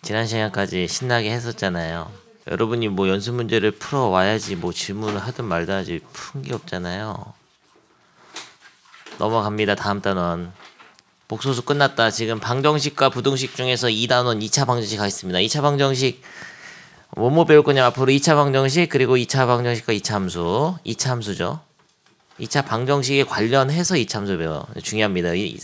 지난 시간까지 신나게 했었잖아요. 여러분이 뭐 연습 문제를 풀어 와야지 뭐 질문을 하든 말든 하지 푼 게 없잖아요. 넘어갑니다. 다음 단원. 복소수 끝났다. 지금 방정식과 부등식 중에서 2단원 2차 방정식 하겠습니다. 2차 방정식 뭐뭐 배울 거냐? 앞으로 2차 방정식 그리고 2차 방정식과 2차 함수. 2차 함수죠. 2차 방정식에 관련해서 2차 함수 배워. 중요합니다. 이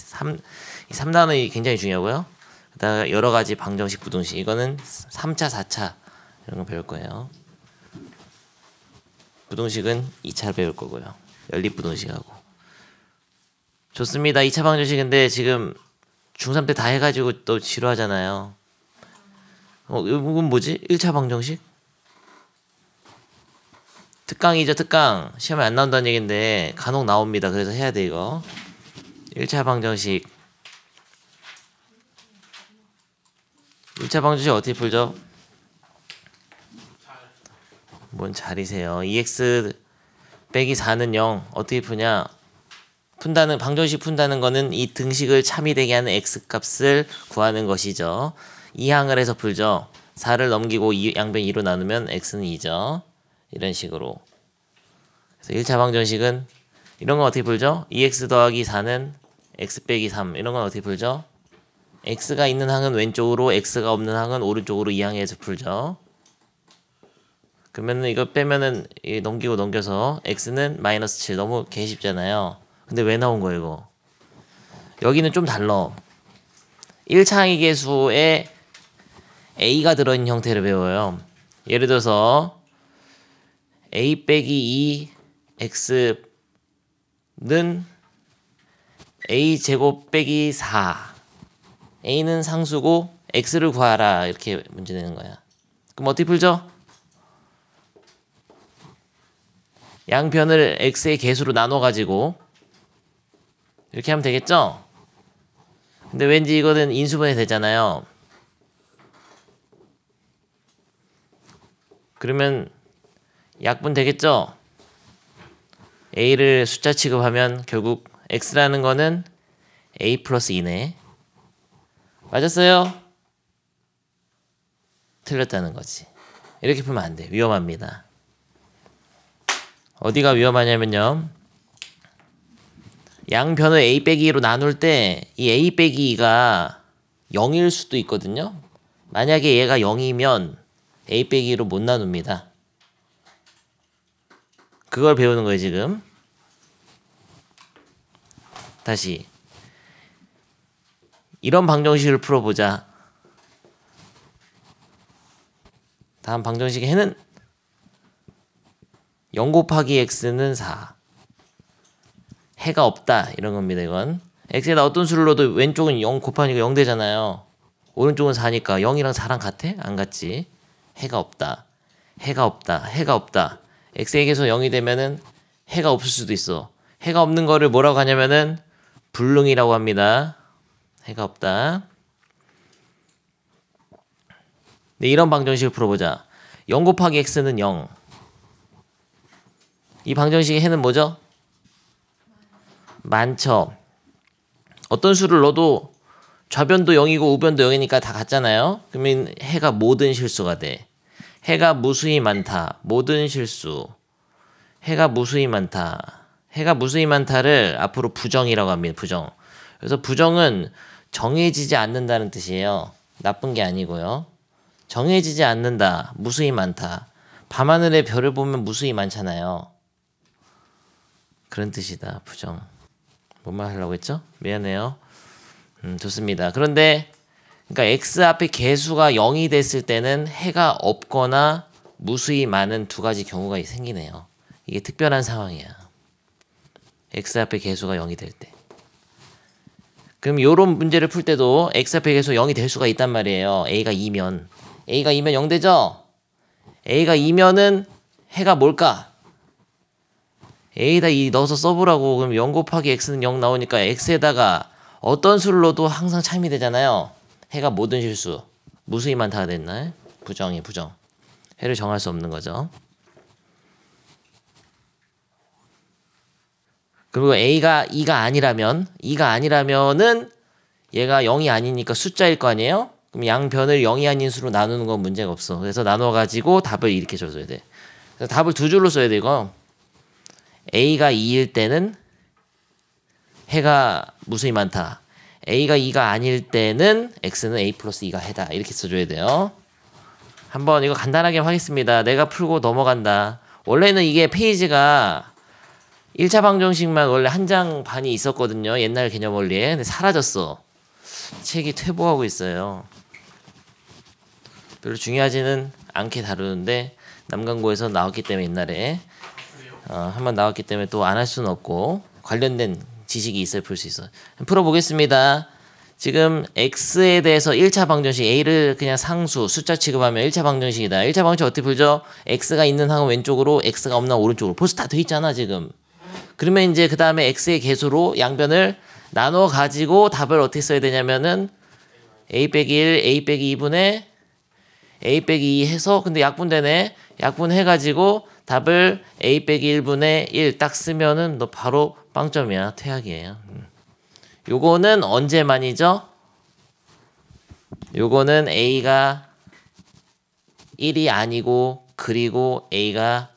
3단원이 굉장히 중요하고요. 그다음에 여러 가지 방정식, 부등식. 이거는 3차, 4차 이런 거 배울 거예요. 부등식은 2차 배울 거고요. 연립부등식하고. 좋습니다. 2차 방정식인데 지금 중3 때 다 해가지고 또 지루하잖아요. 이건 뭐지? 1차 방정식? 특강이죠, 특강. 시험에 안 나온다는 얘기인데 간혹 나옵니다. 그래서 해야 돼, 이거. 1차 방정식. 1차 방정식 어떻게 풀죠? 뭔 잘이세요. 2x 빼기 4는 0. 어떻게 푸냐? 방정식 푼다는 거는 이 등식을 참이되게 하는 x값을 구하는 것이죠. 2항을 해서 풀죠. 4를 넘기고 양변 2로 나누면 x는 2죠. 이런 식으로. 그래서 1차 방정식은 이런 건 어떻게 풀죠? 2x 더하기 4는 x 빼기 3. 이런 건 어떻게 풀죠? x가 있는 항은 왼쪽으로, x가 없는 항은 오른쪽으로 2항에서 풀죠. 그러면은 이거 빼면은 넘기고 넘겨서 x는 마이너스 7. 너무 개쉽잖아요. 근데 왜 나온 거예요, 이거? 여기는 좀 달라. 1차항의 계수에 a가 들어있는 형태를 배워요. 예를 들어서 a 빼기 2x는 a 제곱 빼기 4. a는 상수고 x를 구하라. 이렇게 문제 내는 거야. 그럼 어떻게 풀죠? 양변을 x의 계수로 나눠가지고 이렇게 하면 되겠죠? 근데 왠지 이거는 인수분해 되잖아요. 그러면 약분 되겠죠? a를 숫자 취급하면 결국 x라는 거는 a 플러스 2네. 맞았어요? 틀렸다는 거지. 이렇게 풀면 안 돼. 위험합니다. 어디가 위험하냐면요. 양변을 a 빼기 2로 나눌 때 이 a 빼기 2가 0일 수도 있거든요. 만약에 얘가 0이면 a 빼기 2로 못 나눕니다. 그걸 배우는 거예요, 지금. 다시. 이런 방정식을 풀어보자. 다음 방정식의 해는 0 곱하기 x는 4. 해가 없다. 이런 겁니다, 이건. x에다 어떤 수를 넣어도 왼쪽은 0 곱하니까 0 되잖아요. 오른쪽은 4니까 0이랑 4랑 같아? 안 같지. 해가 없다. 해가 없다. 해가 없다. x에게서 0이 되면은 해가 없을 수도 있어. 해가 없는 거를 뭐라고 하냐면은 불능이라고 합니다. 해가 없다. 네, 이런 방정식을 풀어보자. 0 곱하기 x는 0. 이 방정식의 해는 뭐죠? 많죠. 어떤 수를 넣어도 좌변도 0이고 우변도 0이니까 다 같잖아요. 그러면 해가 모든 실수가 돼. 해가 무수히 많다. 모든 실수. 해가 무수히 많다. 해가 무수히 많다를 앞으로 부정이라고 합니다. 부정. 그래서 부정은 정해지지 않는다는 뜻이에요. 나쁜 게 아니고요. 정해지지 않는다. 무수히 많다. 밤하늘의 별을 보면 무수히 많잖아요. 그런 뜻이다. 부정. 뭔 말 하려고 했죠? 미안해요. 좋습니다. 그런데 그러니까 x 앞에 개수가 0이 됐을 때는 해가 없거나 무수히 많은 두 가지 경우가 생기네요. 이게 특별한 상황이야. x 앞에 개수가 0이 될 때. 그럼 요런 문제를 풀 때도 x 앞에 개수 0이 될 수가 있단 말이에요. a가 2면 0 되죠? a가 2면은 해가 뭘까? a에다 2 넣어서 써보라고. 그럼 0 곱하기 x는 0 나오니까 x에다가 어떤 수를 넣어도 항상 참이 되잖아요. 해가 모든 실수. 무수히 많다가 됐나? 부정이 부정. 해를 정할 수 없는 거죠. 그리고 a가 2가 아니라면은 얘가 0이 아니니까 숫자일 거 아니에요? 그럼 양변을 0이 아닌 수로 나누는 건 문제가 없어. 그래서 나눠가지고 답을 이렇게 줘줘야 돼. 그래서 답을 두 줄로 써야 돼 이거. A가 2일 때는 해가 무수히 많다. A가 2가 아닐 때는 X는 A 플러스 2가 해다. 이렇게 써줘야 돼요. 한번 이거 간단하게 하겠습니다. 내가 풀고 넘어간다. 원래는 이게 페이지가 1차 방정식만 원래 한 장 반이 있었거든요. 옛날 개념 원리에. 근데 사라졌어. 책이 퇴보하고 있어요. 별로 중요하지는 않게 다루는데 남강고에서 나왔기 때문에 옛날에 한번 나왔기 때문에 또 안 할 수는 없고 관련된 지식이 있어야 풀 수 있어. 풀어보겠습니다. 지금 X에 대해서 1차 방정식 A를 그냥 상수 숫자 취급하면 1차 방정식이다. 1차 방정식 어떻게 풀죠? X가 있는 항은 왼쪽으로 X가 없는 항은 오른쪽으로. 벌써 다 돼 있잖아 지금. 그러면 이제 그 다음에 X의 개수로 양변을 나눠 가지고 답을 어떻게 써야 되냐면은 A 빼기 1, A 빼기 2분의 A 빼기 2 해서 근데 약분되네. 약분해가지고 답을 A 빼기 1분의 1 딱 쓰면은 너 바로 빵점이야. 퇴학이에요. 요거는 언제만이죠? 요거는 A가 1이 아니고 그리고 A가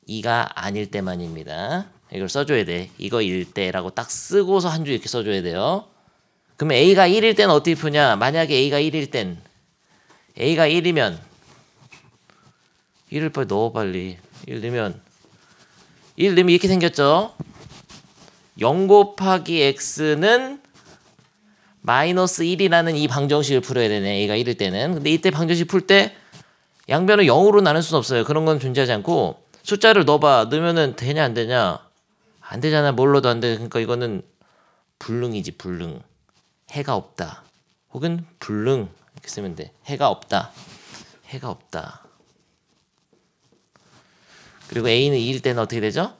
2가 아닐 때만입니다. 이걸 써줘야 돼. 이거 일 때라고 딱 쓰고서 한 줄 이렇게 써줘야 돼요. 그러면 A가 1일 때는 어떻게 푸냐? 만약에 A가 1일 땐 A가 1이면 1을 빨리 넣어 빨리. 1 넣으면 이렇게 생겼죠? 0 곱하기 x는 마이너스 1이라는 이 방정식을 풀어야 되네. A가 1일 때는. 근데 이때 방정식 풀 때 양변을 0으로 나눌 수는 없어요. 그런 건 존재하지 않고 숫자를 넣어봐. 넣으면은 되냐 안 되냐? 안 되잖아. 뭘 넣어도 안 돼. 그러니까 이거는 불능이지 불능. 해가 없다. 혹은 불능 이렇게 쓰면 돼. 해가 없다. 해가 없다. 그리고 A는 2일 때는 어떻게 되죠?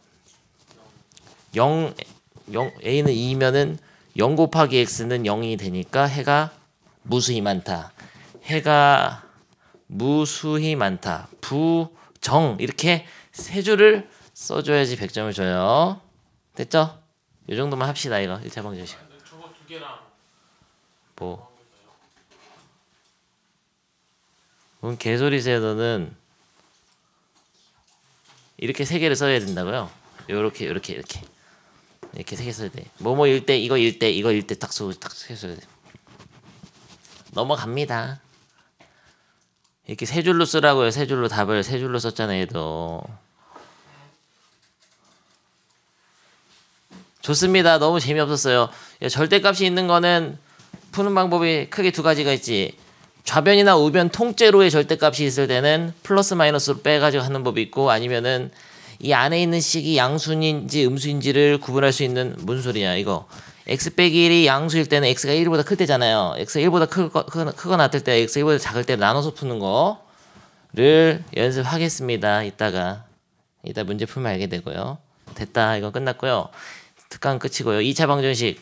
0 A는 2면은 0 곱하기 X는 0이 되니까 해가 무수히 많다. 해가 무수히 많다. 부정 이렇게 세 줄을 써줘야지 100점을 줘요. 됐죠? 이 정도만 합시다 이거 1차 방정식. 저거 두 개랑 뭐? 뭔 개소리세요 너는. 이렇게 세 개를 써야 된다고요? 이렇게 세 개 써야 돼. 뭐뭐일 때 이거 일 때 이거 일 때 딱 써야 돼. 넘어갑니다. 이렇게 세 줄로 쓰라고요. 세 줄로 답을 세 줄로 썼잖아요. 얘도. 좋습니다. 너무 재미없었어요. 절대값이 있는 거는 푸는 방법이 크게 두 가지가 있지. 좌변이나 우변 통째로의 절대값이 있을 때는 플러스 마이너스로 빼가지고 하는 법이 있고 아니면은 이 안에 있는 식이 양수인지 음수인지를 구분할 수 있는 뭔 소리야 이거. x 빼기 1이 양수일 때는 x가 1보다 클 때잖아요. x가 1보다 크거나 같을 때 x가 1보다 작을 때 나눠서 푸는 거를 연습하겠습니다. 이따 문제 풀면 알게 되고요. 됐다. 이거 끝났고요. 특강 끝이고요. 2차 방정식.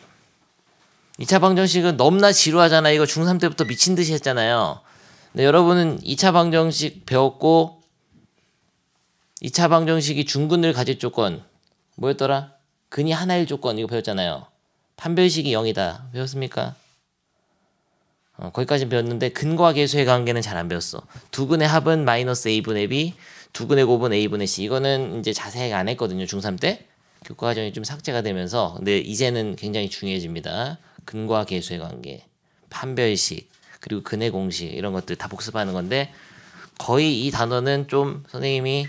2차 방정식은 너무나 지루하잖아. 이거 중3 때부터 미친 듯이 했잖아요. 근데 여러분은 2차 방정식 배웠고 2차 방정식이 중근을 가질 조건 뭐였더라? 근이 하나일 조건 이거 배웠잖아요. 판별식이 0이다. 배웠습니까? 거기까지 배웠는데 근과 계수의 관계는 잘 안 배웠어. 두 근의 합은 마이너스 a분의 b, 두 근의 곱은 a분의 c. 이거는 이제 자세하게 안 했거든요. 중3 때. 교과 과정이 좀 삭제가 되면서 근데 이제는 굉장히 중요해집니다. 근과 계수의 관계, 판별식, 그리고 근의 공식 이런 것들 다 복습하는 건데 거의 이 단어는 좀 선생님이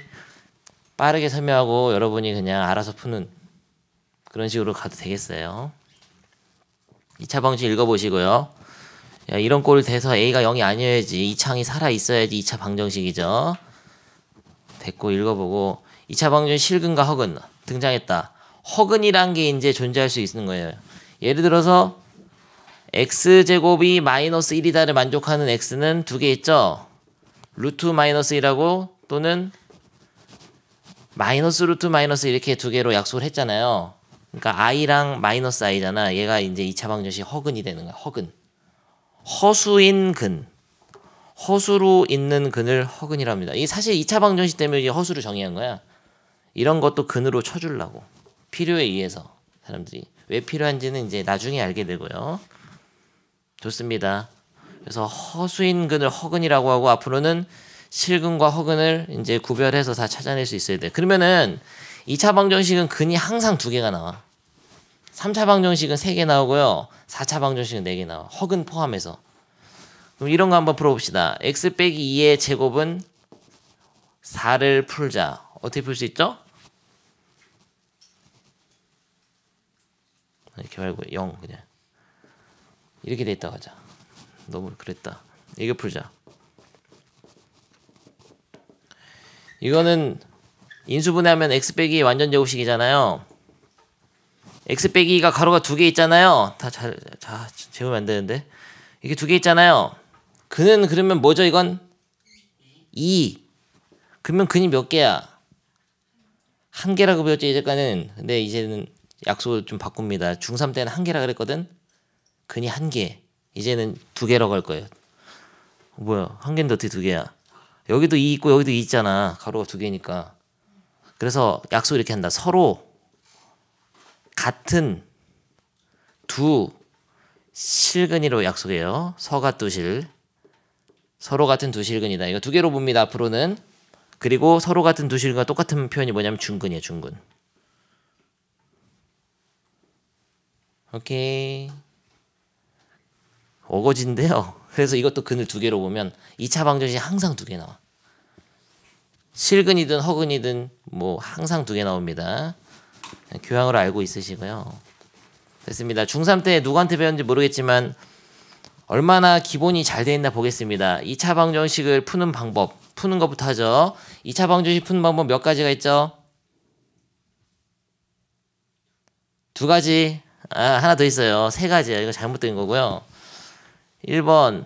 빠르게 설명하고 여러분이 그냥 알아서 푸는 그런 식으로 가도 되겠어요. 2차 방식 읽어보시고요. 야, 이런 꼴 돼서 A가 0이 아니어야지 이 창이 살아있어야지 2차 방정식이죠. 됐고 읽어보고 2차 방정식 실근과 허근 등장했다. 허근이란 게 이제 존재할 수 있는 거예요. 예를 들어서 x제곱이 마이너스 1이다를 만족하는 x는 두 개 있죠. 루트 마이너스 1하고 또는 마이너스 루트 마이너스 이렇게 두 개로 약속을 했잖아요. 그러니까 i랑 마이너스 i잖아. 얘가 이제 2차 방정식 허근이 되는 거야. 허근. 허수인 근. 허수로 있는 근을 허근이라고 합니다. 이게 사실 2차 방정식 때문에 이제 허수를 정의한 거야. 이런 것도 근으로 쳐주려고. 필요에 의해서 사람들이. 왜 필요한지는 이제 나중에 알게 되고요. 좋습니다. 그래서 허수인 근을 허근이라고 하고 앞으로는 실근과 허근을 이제 구별해서 다 찾아낼 수 있어야 돼. 그러면은 2차 방정식은 근이 항상 2개가 나와. 3차 방정식은 3개 나오고요. 4차 방정식은 4개 나와. 허근 포함해서. 그럼 이런 거 한번 풀어봅시다. x 빼기 2의 제곱은 4를 풀자. 어떻게 풀 수 있죠? 이렇게 말고 0 그냥. 이렇게 돼 있다고 하자. 너무 그랬다. 이거 풀자. 이거는 인수분해하면 x 빼기 완전 제곱식이잖아요. x 빼기가 가로가 2개 있잖아요. 다 재우면 안 되는데. 이게 2개 있잖아요. 근은 그러면 뭐죠 이건? 2. 그러면 근이 몇 개야? 1개라고 배웠죠 이제까지는. 근데 이제는 약속을 좀 바꿉니다. 중3 때는 1개라 그랬거든. 근이 1개. 이제는 2개라고 할 거예요. 뭐야 1개인데 어떻게 2개야? 여기도 2 있고 여기도 2 있잖아. 가로가 2개니까. 그래서 약속 이렇게 한다. 서로 같은 두 실근이로 약속해요. 서가 두실. 서로 같은 두 실근이다. 이거 2개로 봅니다. 앞으로는. 그리고 서로 같은 두 실근과 똑같은 표현이 뭐냐면 중근이에요. 중근. 오케이. 어거진데요. 그래서 이것도 근을 2개로 보면 2차 방정식이 항상 2개 나와. 실근이든 허근이든 뭐 항상 2개 나옵니다. 교양으로 알고 있으시고요. 됐습니다. 중3 때 누구한테 배웠는지 모르겠지만 얼마나 기본이 잘 돼 있나 보겠습니다. 2차 방정식을 푸는 방법, 푸는 것부터 하죠. 2차 방정식 푸는 방법 몇 가지가 있죠? 2가지. 하나 더 있어요. 3가지야. 이거 잘못된 거고요. 1번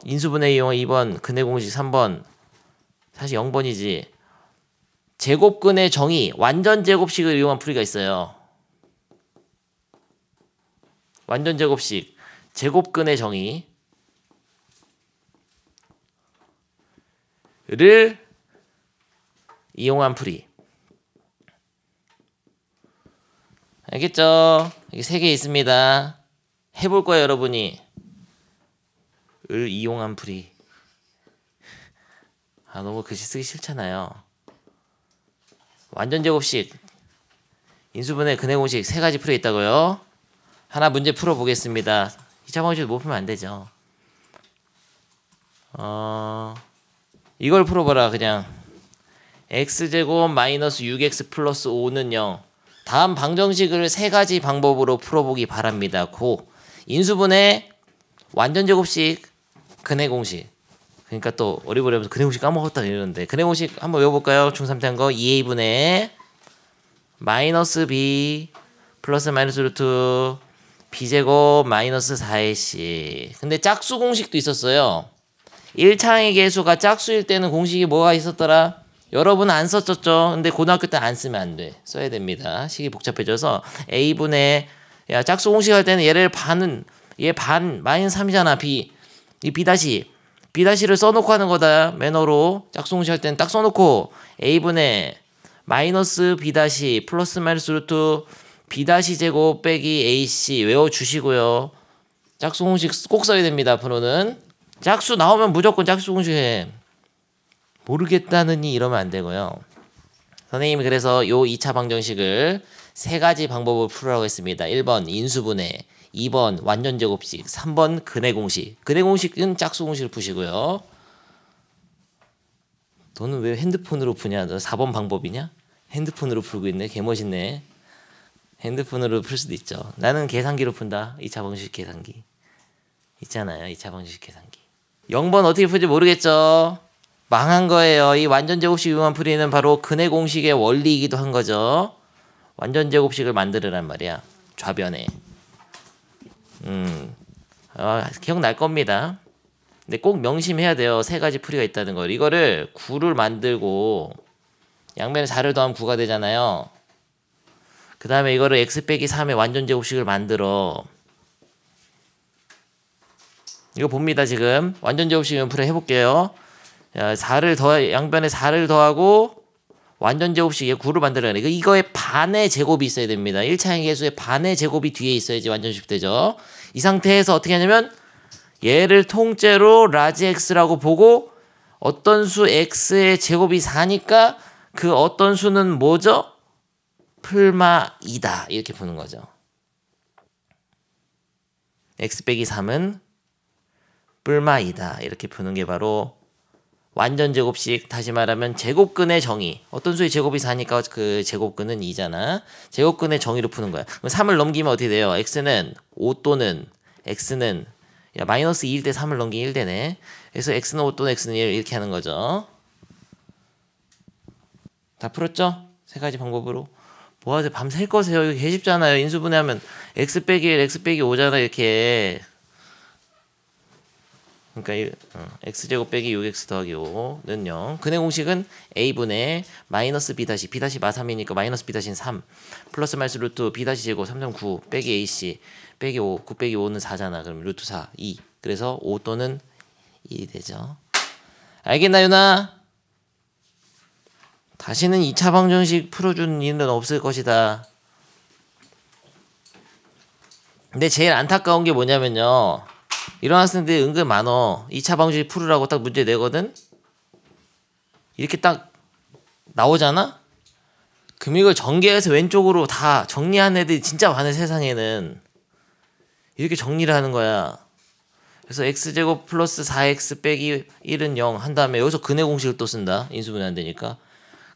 인수분해 이용, 2번 근해 공식, 3번 사실 0번이지. 제곱근의 정의, 완전 제곱식을 이용한 풀이가 있어요. 완전 제곱식, 제곱근의 정의를 이용한 풀이. 알겠죠? 여기 3개 있습니다. 해볼 거예요, 여러분이. 을 이용한 풀이. 너무 글씨 쓰기 싫잖아요. 완전 제곱식, 인수분해, 근해 공식 3가지 풀이 있다고요. 하나 문제 풀어보겠습니다. 2차 방정식 못 풀면 안 되죠. 이걸 풀어봐라. 그냥 x제곱 마이너스 6x 플러스 5는 0. 다음 방정식을 3가지 방법으로 풀어보기 바랍니다. 고 인수분해, 완전 제곱식, 근해 공식. 그러니까 또 어리버리하면서 근해 공식 까먹었다 이러는데, 근해 공식 한번 외워볼까요? 중3 때 한 거 2a분의 마이너스 b 플러스 마이너스 루트 b제곱 마이너스 4ac. 근데 짝수 공식도 있었어요. 1차항의 개수가 짝수일 때는 공식이 뭐가 있었더라? 여러분 안 썼었죠? 근데 고등학교 때 안 쓰면 안 돼. 써야 됩니다. 식이 복잡해져서 a분의, 야 짝수 공식 할 때는 얘를 반은, 얘 반 마이너스 3이잖아. b 이 b''를 써놓고 하는 거다. 매너로 짝수 공식 할 때는 딱 써놓고 a분의 마이너스 b' 플러스 마이너스 루트 b' 빼기 ac 외워주시고요. 짝수 공식 꼭 써야 됩니다. 앞으로는 짝수 나오면 무조건 짝수 공식 해. 모르겠다느니 이러면 안 되고요. 선생님이 그래서 요 2차 방정식을 3가지 방법을 풀으라고 했습니다. 1번 인수분해, 2번 완전 제곱식, 3번 근해 공식. 근해 공식은 짝수 공식을 푸시고요. 너는 왜 핸드폰으로 푸냐? 너 4번 방법이냐? 핸드폰으로 풀고 있네. 개멋있네. 핸드폰으로 풀 수도 있죠. 나는 계산기로 푼다. 2차 방정식 계산기. 있잖아요. 2차 방정식 계산기. 0번 어떻게 풀지 모르겠죠. 망한 거예요. 이 완전 제곱식 이용한 풀이는 바로 근해 공식의 원리이기도 한 거죠. 완전 제곱식을 만들으란 말이야. 좌변에. 기억날 겁니다. 근데 꼭 명심해야 돼요. 3가지 풀이가 있다는 걸. 이거를 9를 만들고 양면에 4를 더하면 9가 되잖아요. 그 다음에 이거를 x 빼기 3의 완전 제곱식을 만들어. 이거 봅니다. 지금 완전 제곱식 이용 풀이 해볼게요. 자, 4를 양변에 4를 더하고 완전 제곱식에 9를 만들어야 돼. 이거의 반의 제곱이 있어야 됩니다. 1차항의 개수의 반의 제곱이 뒤에 있어야지 완전식 되죠. 이 상태에서 어떻게 하냐면 얘를 통째로 라지 x라고 보고 어떤 수 x의 제곱이 4니까 그 어떤 수는 뭐죠? 풀마 2다. 이렇게 보는 거죠. x 빼기 3은 풀마 2다. 이렇게 보는 게 바로 완전 제곱식, 다시 말하면 제곱근의 정의. 어떤 수의 제곱이 4니까 그 제곱근은 2잖아. 제곱근의 정의로 푸는 거야. 그럼 3을 넘기면 어떻게 돼요? x는 5 또는 x는 마이너스 2일 때 3을 넘기면 1 되네. 그래서 x는 5 또는 x는 1 이렇게 하는 거죠. 다 풀었죠? 세 가지 방법으로. 뭐하세요? 밤샐 거세요. 이거 개 쉽잖아요. 인수분해하면 x 빼기 1, x 빼기 5잖아 이렇게. 그러니까 x제곱 빼기 6x 더하기 5는 0. 근의 공식은 a분의 마이너스 b 다시 b 다시 마3이니까 마이너스 b 다시는 3 플러스 마이너스 루트 b 다시 제곱 3.9 빼기 ac 빼기 5 9 빼기 5는 4잖아. 그럼 루트 4 2. 그래서 5 또는 1이 되죠. 알겠나 유나? 다시는 2차 방정식 풀어주는 일은 없을 것이다. 근데 제일 안타까운 게 뭐냐면요, 이런 학생들이 은근 많어. 2차 방정식 풀으라고 딱 문제 내거든? 이렇게 딱 나오잖아? 그럼 이걸 전개해서 왼쪽으로 다 정리한 애들이 진짜 많은 세상에는 이렇게 정리를 하는 거야. 그래서 x제곱 플러스 4x 빼기 1은 0 한 다음에 여기서 근의 공식을 또 쓴다. 인수분해 안 되니까.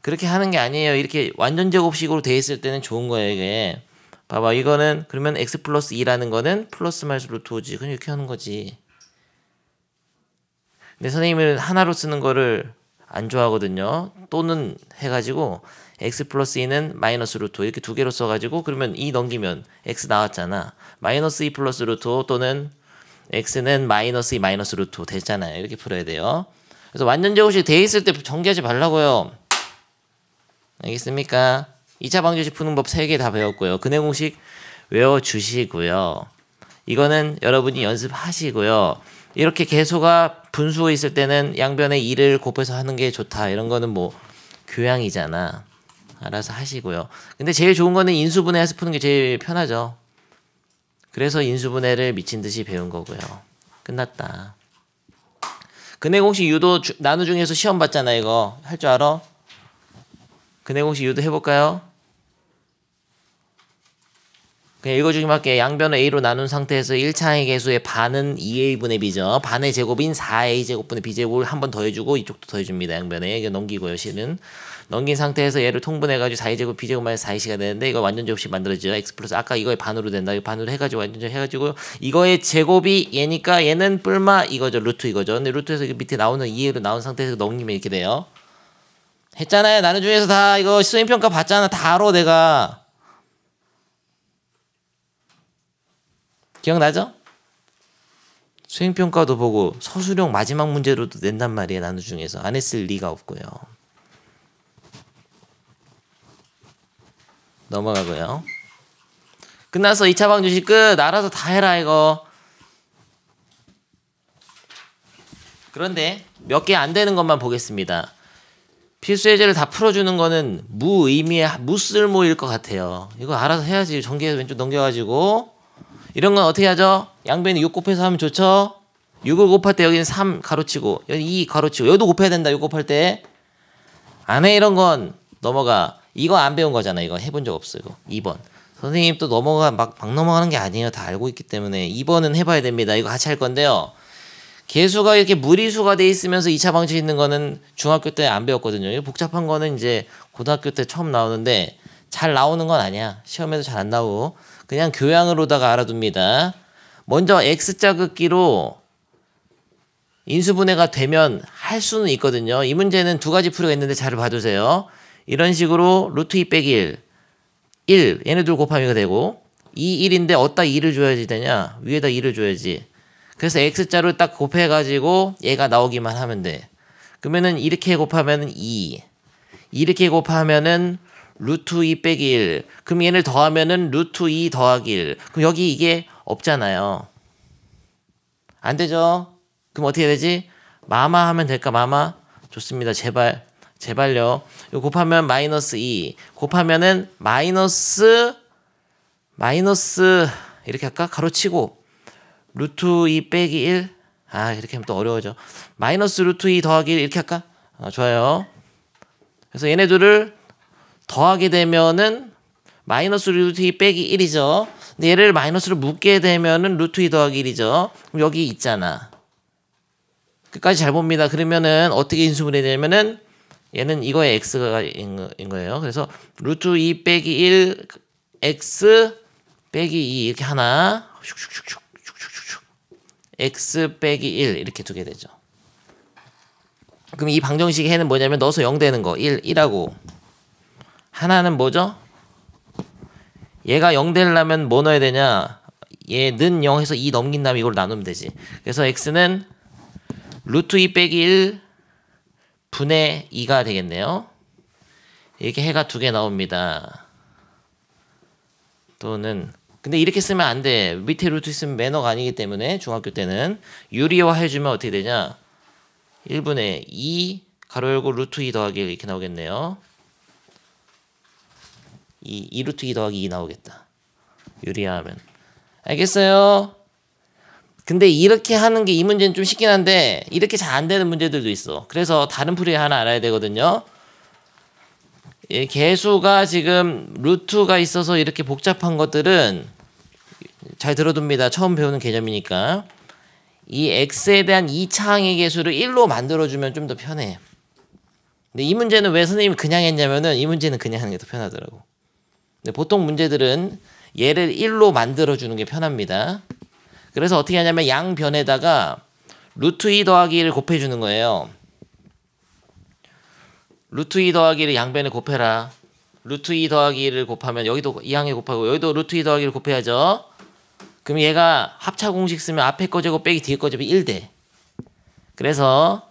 그렇게 하는 게 아니에요. 이렇게 완전 제곱식으로 돼 있을 때는 좋은 거예요, 이게. 봐봐, 이거는 그러면 x 플러스 2라는 거는 플러스 마이너스 루트 5지. 그냥 이렇게 하는 거지. 근데 선생님은 하나로 쓰는 거를 안 좋아하거든요. 또는 해가지고 x 플러스 2는 마이너스 루트 5 이렇게 두 개로 써가지고 그러면 2 넘기면 x 나왔잖아. 마이너스 2 플러스 루트 5 또는 x는 마이너스 2 마이너스 루트 5 됐잖아요. 이렇게 풀어야 돼요. 그래서 완전 제곱식 돼 있을 때 전개하지 말라고요. 알겠습니까? 2차 방정식 푸는 법 3개 다 배웠고요. 근의 공식 외워주시고요. 이거는 여러분이 연습하시고요. 이렇게 계수가 분수 있을 때는 양변에 2를 곱해서 하는 게 좋다. 이런 거는 뭐 교양이잖아. 알아서 하시고요. 근데 제일 좋은 거는 인수분해해서 푸는 게 제일 편하죠. 그래서 인수분해를 미친 듯이 배운 거고요. 끝났다. 근의 공식 유도 나누 중에서 시험 봤잖아. 이거 할 줄 알아? 근의 공식 유도 해볼까요? 그냥 읽어주기만 할게. 양변을 a로 나눈 상태에서 1차항의 개수의 반은 2a분의 b죠. 반의 제곱인 4a제곱분의 b제곱을 한 번 더해주고 이쪽도 더해줍니다. 양변에. 이거 넘기고요. 실은. 넘긴 상태에서 얘를 통분해가지고 4a제곱 b제곱 마이너스 4ac가 되는데 이거 완전 제곱식 만들어지죠. x 플러스 아까 이거의 반으로 된다. 이거 반으로 해가지고 완전 제곱 해가지고 이거의 제곱이 얘니까 얘는 뿔마 이거죠. 루트 이거죠. 근데 루트에서 밑에 나오는 2a로 나온 상태에서 넘기면 이렇게 돼요. 했잖아요. 나는 중에서 다 이거 수행평가 봤잖아. 다 알아 내가. 기억나죠? 수행평가도 보고 서술형 마지막 문제로도 낸단 말이에요. 나는 중에서. 안 했을 리가 없고요. 넘어가고요. 끝나서 2차 방정식 끝. 알아서 다 해라 이거. 그런데 몇 개 안 되는 것만 보겠습니다. 필수 예제를 다 풀어주는 거는 무의미의 무쓸모일 것 같아요. 이거 알아서 해야지. 전개해서 왼쪽 넘겨가지고. 이런 건 어떻게 하죠? 양변에 6 곱해서 하면 좋죠? 6을 곱할 때 여기는 3 가로치고 여기 2 가로치고 여기도 곱해야 된다. 6 곱할 때. 안 해 이런 건 넘어가. 이거 안 배운 거잖아. 이거 해본 적 없어. 이거 2번. 선생님 또 막 넘어가는 게 아니에요. 다 알고 있기 때문에 2번은 해봐야 됩니다. 이거 같이 할 건데요. 개수가 이렇게 무리수가 돼 있으면서 2차 방정식 있는 거는 중학교 때 안 배웠거든요. 이거 복잡한 거는 이제 고등학교 때 처음 나오는데 잘 나오는 건 아니야. 시험에도 잘 안 나오고 그냥 교양으로다가 알아둡니다. 먼저 x자 긋기로 인수분해가 되면 할 수는 있거든요. 이 문제는 두 가지 풀이가 있는데 잘 봐주세요. 이런 식으로 루트 2 빼기 1 얘네들 곱하기가 되고 2, 1인데 어디다 2를 줘야지 되냐? 위에다 2를 줘야지. 그래서 x자를 딱 곱해가지고 얘가 나오기만 하면 돼. 그러면은 이렇게 곱하면은 2 이렇게 곱하면은 루트 2 빼기 1 그럼 얘를 더하면은 루트 2 더하기 1 그럼 여기 이게 없잖아요. 안 되죠? 그럼 어떻게 되지? 마마 하면 될까? 마마? 좋습니다. 제발요. 이거 곱하면 마이너스 2 곱하면은 마이너스 이렇게 할까? 가로치고 루트 2 빼기 1 이렇게 하면 또 어려워져. 마이너스 루트 2 더하기 1 이렇게 할까? 좋아요. 그래서 얘네들을 더하게 되면은 마이너스 루트 2 빼기 1이죠. 근데 얘를 마이너스로 묶게 되면은 루트 2 더하기 1이죠. 그럼 여기 있잖아. 끝까지 잘 봅니다. 그러면은 어떻게 인수분해 되냐면은 얘는 이거의 x가 인 거예요. 그래서 루트 2 빼기 1 x 빼기 2 이렇게 하나 슉슉슉슉 x 빼기 1 이렇게 두게 되죠. 그럼 이 방정식의 해는 뭐냐면 넣어서 0 되는 거 1하고 하나는 뭐죠? 얘가 0 되려면 뭐 넣어야 되냐? 얘는 0해서 2 넘긴 다음에 이걸 나누면 되지. 그래서 x는 루트 2 빼기 1 분의 2가 되겠네요. 이렇게 해가 2개 나옵니다. 또는 근데 이렇게 쓰면 안 돼. 밑에 루트 있으면 매너가 아니기 때문에 중학교 때는 유리화 해주면 어떻게 되냐? 1분의 2 가로 열고 루트 2 더하기 1 이렇게 나오겠네요. 2 루트 2 더하기 2 나오겠다. 유리화하면. 알겠어요? 근데 이렇게 하는 게 이 문제는 좀 쉽긴 한데 이렇게 잘 안 되는 문제들도 있어. 그래서 다른 풀이 하나 알아야 되거든요. 개수가 지금 루트가 있어서 이렇게 복잡한 것들은 잘 들어둡니다. 처음 배우는 개념이니까. 이 x에 대한 2차항의 개수를 1로 만들어주면 좀 더 편해. 근데 이 문제는 왜 선생님이 그냥 했냐면은 이 문제는 그냥 하는 게 더 편하더라고. 근데 보통 문제들은 얘를 1로 만들어주는 게 편합니다. 그래서 어떻게 하냐면 양변에다가 루트 2 더하기 1을 곱해주는 거예요. 루트 2 더하기 1을 양변에 곱해라. 루트 2 더하기 1을 곱하면 여기도 2항에 곱하고 여기도 루트 2 더하기 1을 곱해야죠. 그럼 얘가 합차 공식 쓰면 앞에 거 제곱 빼기 뒤에 거 제곱 1돼. 그래서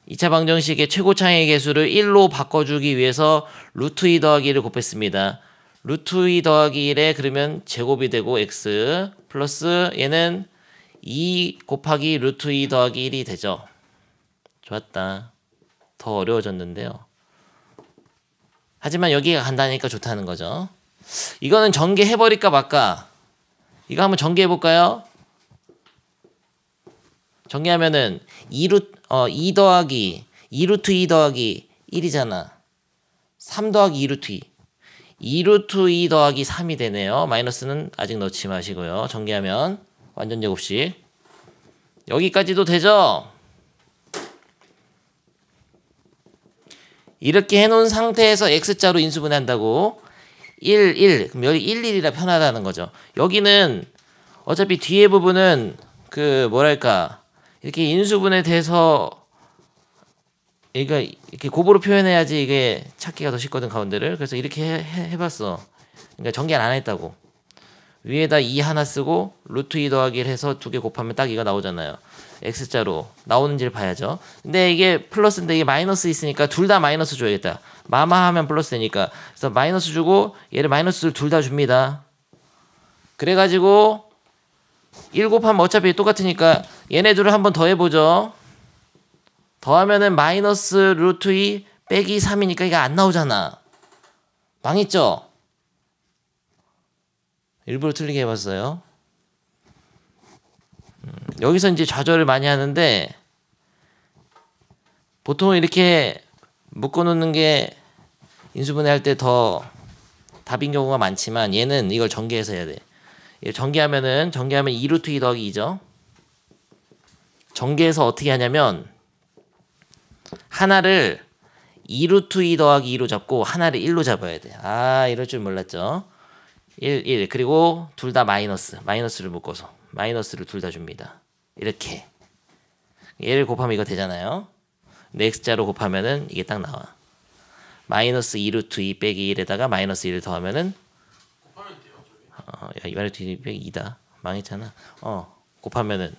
2차 방정식의 최고차항의 개수를 1로 바꿔주기 위해서 루트 2 더하기 1을 곱했습니다. 루트 2 더하기 1에 그러면 제곱이 되고 x 플러스 얘는 2 곱하기 루트 2 더하기 1이 되죠. 좋았다. 더 어려워졌는데요. 하지만 여기가 간단하니까 좋다는 거죠. 이거는 전개해버릴까 말까? 이거 한번 전개해볼까요? 전개하면은 2 더하기 2루트 2 더하기 1이잖아. 3 더하기 2루트 2. 2루트 2 더하기 3이 되네요. 마이너스는 아직 넣지 마시고요. 전개하면 완전 제곱식. 여기까지도 되죠? 이렇게 해놓은 상태에서 x자로 인수분해한다고 1, 1. 그럼 여기 1, 1이라 편하다는 거죠. 여기는 어차피 뒤에 부분은 그 뭐랄까 이렇게 인수분해 돼서 이렇게 곱으로 표현해야지 이게 찾기가 더 쉽거든 가운데를. 그래서 이렇게 해봤어. 그러니까 전개 안 했다고. 위에다 2 하나 쓰고 루트 2 더하기 1 해서 2개 곱하면 딱 이거 나오잖아요. x자로 나오는지를 봐야죠. 근데 이게 플러스인데 이게 마이너스 있으니까 둘 다 마이너스 줘야겠다. 마마하면 플러스 되니까. 그래서 마이너스 주고 얘를 마이너스를 둘 다 줍니다. 그래가지고 1 곱하면 어차피 똑같으니까 얘네들을 한번 더 해보죠. 더하면은 마이너스 루트 2 빼기 3이니까 이게 안 나오잖아. 망했죠? 일부러 틀리게 해봤어요. 여기서 이제 좌절을 많이 하는데 보통 이렇게 묶어놓는 게 인수분해할 때 더 답인 경우가 많지만 얘는 이걸 전개해서 해야 돼. 전개하면 2루트 2 더하기 2죠. 전개해서 어떻게 하냐면 하나를 2루트 2 더하기 2로 잡고 하나를 1로 잡아야 돼. 이럴 줄 몰랐죠. 1 그리고 둘 다 마이너스를 묶어서 마이너스를 둘 다 줍니다. 이렇게 얘를 곱하면 이거 되잖아요. 근데 x자로 곱하면은 이게 딱 나와. 마이너스 2루트 2 빼기 1에다가 마이너스 1을 더하면은 야, 2루트 2 빼기 2다. 망했잖아. 곱하면은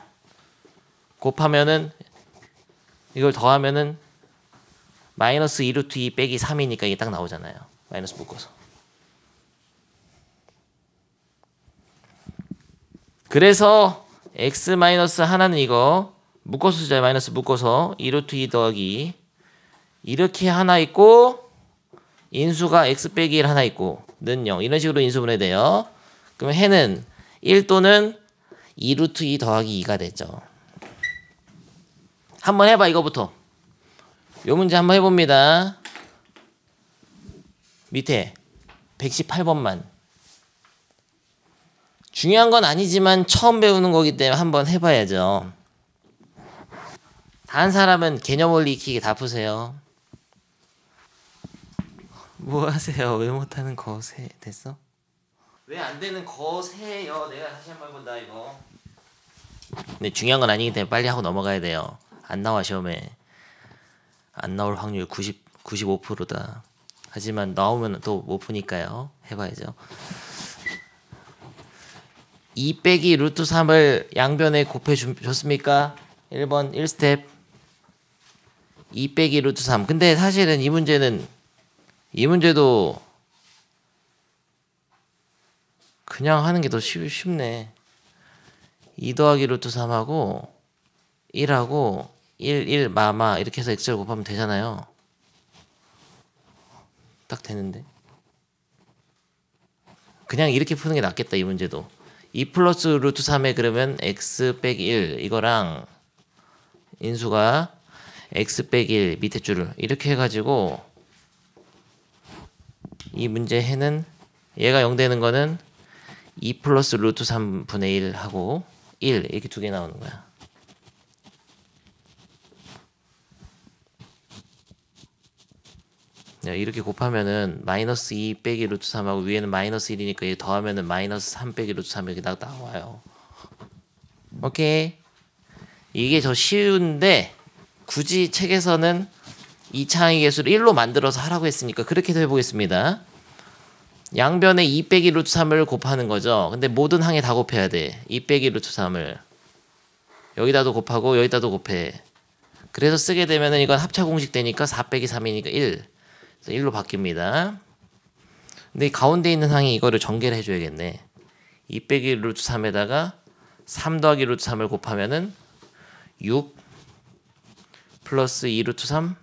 이걸 더하면은 마이너스 2루트 2 빼기 3이니까 이게 딱 나오잖아요. 마이너스 묶어서. 그래서 x 마이너스 하나는 이거 묶어서 쓰자. 마이너스 묶어서 2루트 2 더하기 이렇게 하나 있고 인수가 x 빼기 1 하나 있고 는 0 이런 식으로 인수분해 돼요. 그러면 해는 1 또는 2 루트 2 더하기 2가 되죠. 한번 해봐 이거부터. 요 문제 한번 해봅니다. 밑에 118번만. 중요한 건 아니지만 처음 배우는 거기 때문에 한번 해봐야죠. 다른 사람은 개념 원리 익히기 다 푸세요. 뭐 하세요? 왜 못하는 거세? 됐어? 왜 안 되는 거세요? 내가 다시 한번 해본다 이거. 근데 중요한 건 아니기 때문에 빨리 하고 넘어가야 돼요. 안 나와 시험에. 안 나올 확률 95%다. 하지만 나오면 또 못 푸니까요. 해봐야죠. 2 빼기 루트 3을 양변에 곱해줬습니까? 1번 1스텝 2 빼기 루트 3. 근데 사실은 이 문제도 그냥 하는 게 더 쉽네. 2 더하기 루트 3하고 1하고 1 마마 이렇게 해서 x를 곱하면 되잖아요. 딱 되는데 그냥 이렇게 푸는 게 낫겠다. 이 문제도 2 플러스 루트 3에 그러면 x 빼기 1 이거랑 인수가 x 빼기 1 밑에 줄을 이렇게 해가지고 이 문제 해는 얘가 0 되는 거는 2 플러스 루트 3분의 1 하고 1 이렇게 두 개 나오는 거야. 이렇게 곱하면은 마이너스 2 빼기 루트 3하고 위에는 마이너스 1이니까 얘 더하면은 마이너스 3 빼기 루트 3 이렇게 나와요. 오케이. 이게 더 쉬운데 굳이 책에서는 2차항의 개수를 1로 만들어서 하라고 했으니까 그렇게도 해보겠습니다. 양변에 2 빼기 루트 3을 곱하는 거죠. 근데 모든 항에 다 곱해야 돼. 2 빼기 루트 3을 여기다도 곱하고 여기다도 곱해. 그래서 쓰게 되면은 이건 합차 공식 되니까 4 빼기 3이니까 1. 그래서 1로 바뀝니다. 근데 이 가운데 있는 항이 이거를 전개를 해줘야겠네. 2 빼기 루트 3에다가 3 더하기 루트 3을 곱하면은 6 플러스 2 루트 3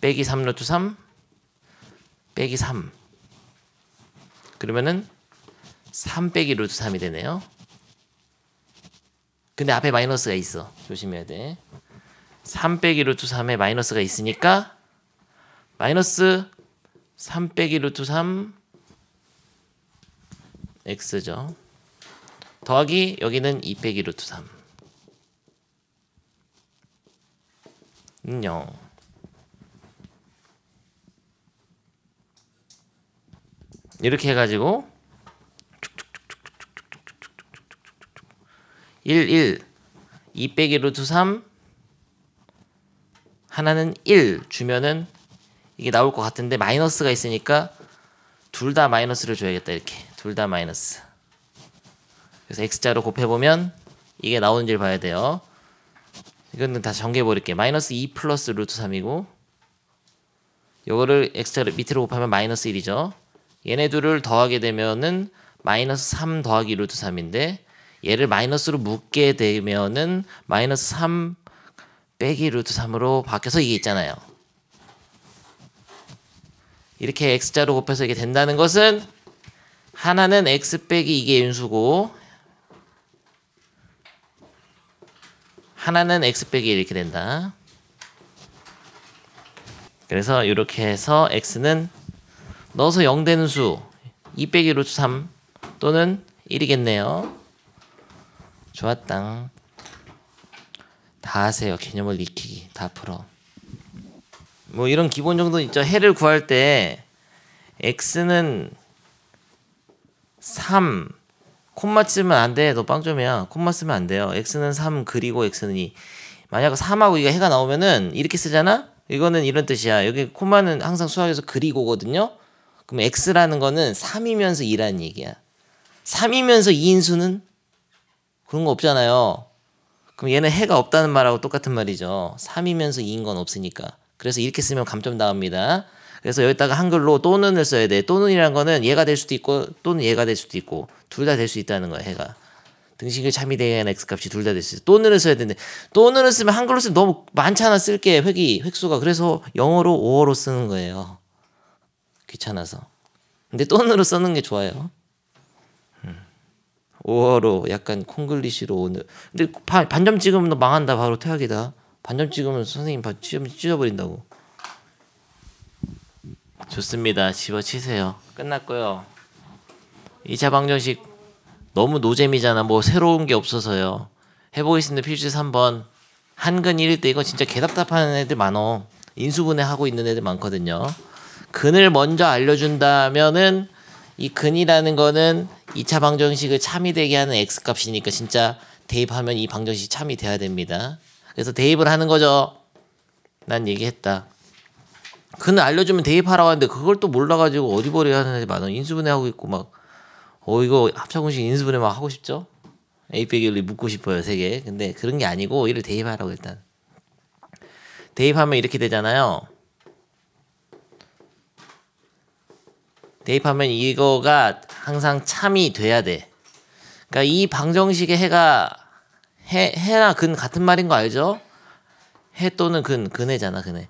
빼기 3 루트 3 빼기 3 그러면은 3 빼기 루트 3이 되네요. 근데 앞에 마이너스가 있어. 조심해야 돼. 3 빼기 루트 3에 마이너스가 있으니까 마이너스 3 빼기 루트 3 x죠. 더하기 여기는 2 빼기 루트 3 0. 이렇게 해가지고 1 2 빼기 루트 3 하나는 1 주면은 이게 나올 것 같은데 마이너스가 있으니까 둘 다 마이너스를 줘야겠다. 이렇게 둘 다 마이너스. 그래서 x자로 곱해보면 이게 나오는지를 봐야 돼요. 이거는 다시 정리해버릴게. 마이너스 2 플러스 루트 3이고 요거를 x자를 밑으로 곱하면 마이너스 1이죠. 얘네 둘을 더하게 되면은 마이너스 3 더하기 루트 3인데 얘를 마이너스로 묶게 되면은 마이너스 3 빼기 루트 3으로 바뀌어서 이게 있잖아요. 이렇게 x자로 곱해서 이게 된다는 것은 하나는 x 빼기 이게 인수고 하나는 x 빼기 이렇게 된다. 그래서 이렇게 해서 x는 넣어서 0 되는 수 2 빼기 루트 3 또는 1이겠네요. 좋았당. 다 하세요. 개념을 익히기 다 풀어. 뭐 이런 기본 정도 있죠. 해를 구할 때 x는 3 콤마 쓰면 안 돼. 너 빵점이야. 콤마 쓰면 안 돼요. x는 3 그리고 x는 2. 만약 3하고 이거 해가 나오면은 이렇게 쓰잖아. 이거는 이런 뜻이야. 여기 콤마는 항상 수학에서 그리고거든요. 그럼 x라는 거는 3이면서 2라는 얘기야. 3이면서 2인 수는 그런 거 없잖아요. 그럼 얘는 해가 없다는 말하고 똑같은 말이죠. 3이면서 2인 건 없으니까. 그래서 이렇게 쓰면 감점 나옵니다. 그래서 여기다가 한글로 또는을 써야 돼. 또는이란 거는 얘가 될 수도 있고 또는 얘가 될 수도 있고 둘 다 될 수 있다는 거야. 해가. 등식을 참이 대한 x값이 둘 다 될 수 있어. 또는을 써야 되는데 또는을 쓰면 한글로 쓰면 너무 많잖아. 쓸게 획수가. 그래서 영어로 5어로 쓰는 거예요. 귀찮아서. 근데 또는으로 쓰는 게 좋아요. 5어로 약간 콩글리시로 오늘. 근데 반점 찍으면 너 망한다. 바로 퇴학이다. 반점 찍으면 선생님 찢어버린다고. 좋습니다. 집어치세요. 끝났고요. 2차 방정식 너무 노잼이잖아. 뭐 새로운 게 없어서요. 해보겠습니다. 필수 3번. 한근 1일 때 이거 진짜 개답답하는 애들 많어. 인수분해 하고 있는 애들 많거든요. 근을 먼저 알려준다면은 이 근이라는 거는 2차 방정식을 참이 되게 하는 x값이니까 진짜 대입하면 이 방정식이 참이 돼야 됩니다. 그래서 대입을 하는 거죠. 난 얘기했다. 근을 알려주면 대입하라고 하는데 그걸 또 몰라가지고 어리버리 하는 애들 많아. 인수분해 하고 있고 막 이거 합차공식 인수분해 막 하고 싶죠? A 빼기 1이 묻고 싶어요 3개. 근데 그런 게 아니고 이를 대입하라고. 일단 대입하면 이렇게 되잖아요. 대입하면 이거가 항상 참이 돼야 돼. 그러니까 이 방정식의 해나 근 같은 말인 거 알죠? 해 또는 근해잖아. 근해.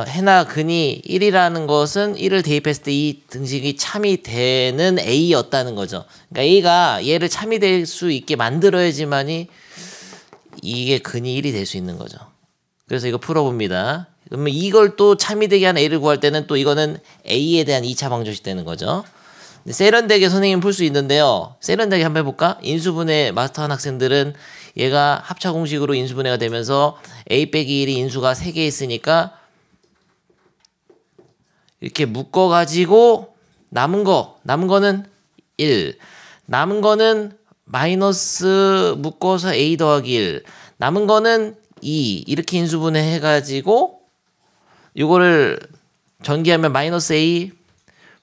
해나 근이 1이라는 것은 1을 대입했을 때 이 등식이 참이 되는 A였다는 거죠. 그러니까 A가 얘를 참이 될 수 있게 만들어야지만이 이게 근이 1이 될 수 있는 거죠. 그래서 이거 풀어봅니다. 그러면 이걸 또 참이 되게 하는 A를 구할 때는 또 이거는 A에 대한 2차 방정식 되는 거죠. 세련되게 선생님 풀 수 있는데요. 세련되게 한번 해볼까? 인수분해 마스터한 학생들은 얘가 합차 공식으로 인수분해가 되면서 A 빼기 1이 인수가 3개 있으니까 이렇게 묶어가지고 남은 거는 1. 남은 거는 마이너스 묶어서 A 더하기 1. 남은 거는 2. 이렇게 인수분해 해가지고 이거를 전개하면 마이너스 A